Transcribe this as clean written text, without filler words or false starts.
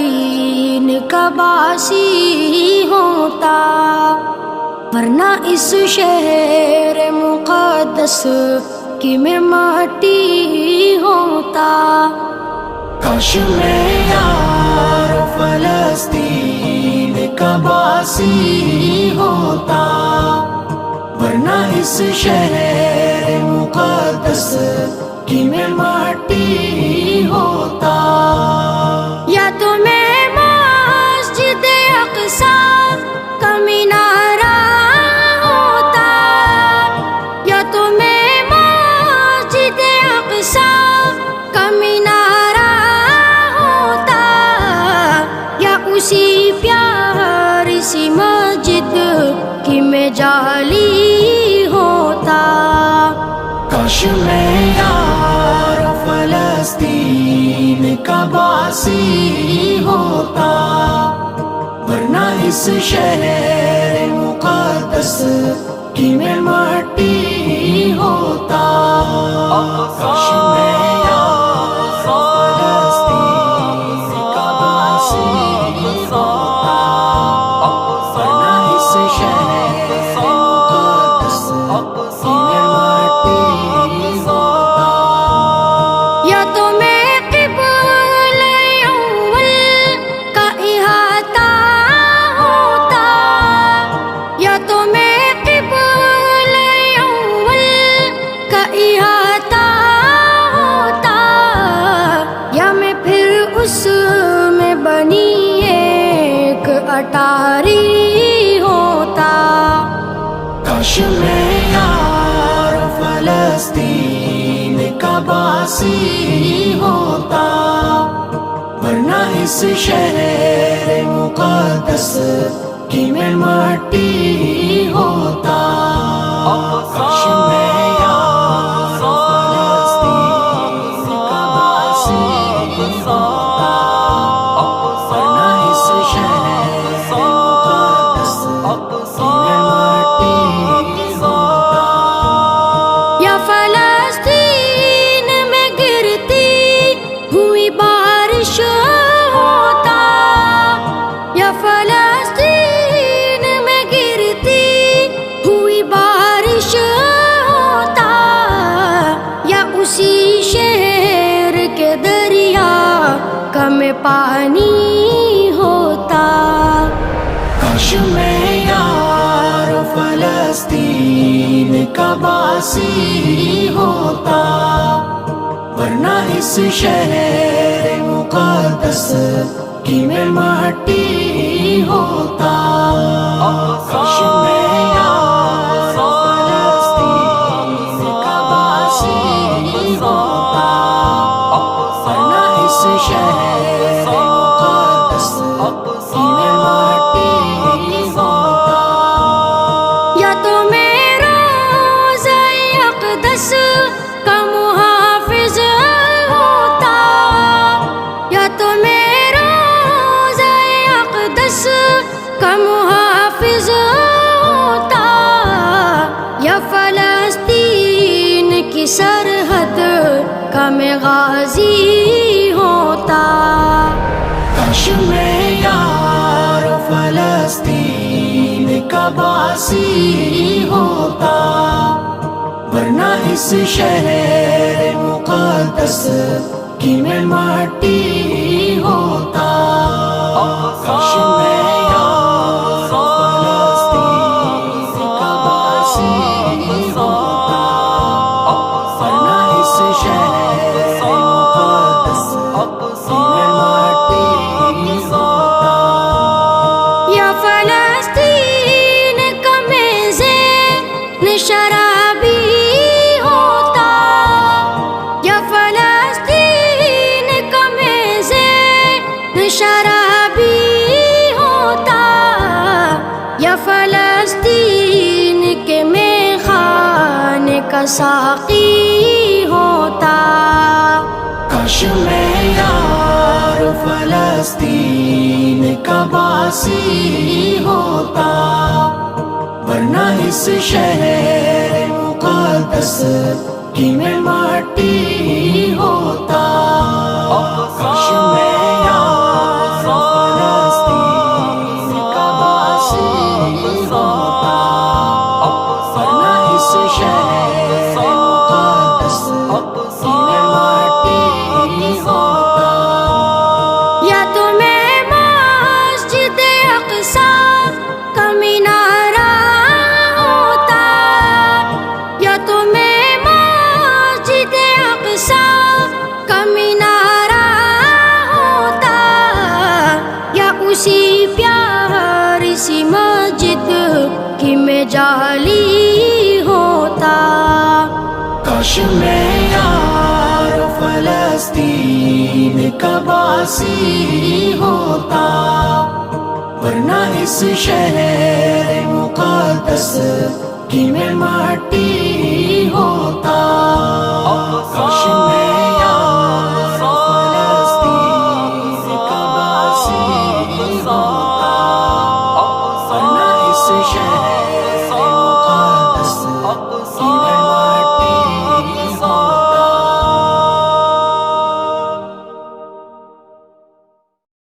فلسطین کا باسی ہوتا، ورنہ اس شہر مقدس کی میں مٹی ہوتا۔ کاش میں یار فلسطین کا باسی ہوتا، ورنہ اس شہر مقدس کی میں مٹی ہوتا۔ یا تو میں مسجد اقصیٰ کا مینارہ ہوتا، یا تو میں مسجد اقصیٰ کا مینارہ ہوتا، یا اسی پیاری سی مسجد کی میں جالی ہوتا۔ کاش میں یار فلسطین کا باسی ہوتا، ورنہ اس شہر مقدس کی میں مٹی ہوتا۔ کاش میں یار فلسطین کا باسی ہوتا، ورنہ اس شہر مقدس کی میں مٹی ہوتا۔ یا تو میں قبلہ اول کا احاطہ ہوتا، یا تو میں قبلہ اول کا احاطہ ہوتا، یا میں پھر اس میں بنی ایک اٹاری ہوتا۔ کاش میں یار فلسطین کا باسی ہوتا، ورنہ اس شہر مقدس کی میں مٹی ہوتا۔ کاش میں یار فلسطین کا باسی ہوتا، ورنہ اس شہر مقدس کی میں مٹی ہوتا۔ یا فلسطین میں گرتی ہوئی بارش ہوتا، یا فلسطین میں گرتی ہوئی بارش ہوتا، یا اسی شہر کے دریا کا میں پانی ہوتا۔ کاش میں یار فلسطین کا باسی ہوتا، ورنہ اس شہر مقدس کی میں مٹی ہوتا۔ کاش میں یار فلسطین کا باسی ہوتا، ورنہ اس شہر مقدس کی میں مٹی ہوتا۔ یا تو میں روضہ اقدس کا محافظ ہوتا، یا تو میں روضہ اقدس کا محافظ ہوتا، یا فلسطین کی سرحد کا میں غازی ہوتا۔ کاش میں یار فلسطین کا باسی ہوتا، ورنہ اس شہر مقدس کی میں مٹی ہوتا۔ کاش میں یار فلسطین کا باسی ہوتا، ورنہ اس شہر مقدس کی میں مٹی ہوتا۔ یا فلسطین کا میں ذہن شرابی ہوتا، یا فلسطین کا میں ذہن شرابی ہوتا، یا فلسطین کے میں خانے کا ساقی ہوتا۔ کاش میں یار فلسطین کا باسی ہوتا، ورنہ اس شہر مقدس کی میں مٹی ہوتا۔ کاش میں یار اسی پیاری سی مسجد کی میں جالی ہوتا. کاش میں یار فلسطین کا باسی ہوتا، ورنہ اس شہر مقدس کی میں مٹی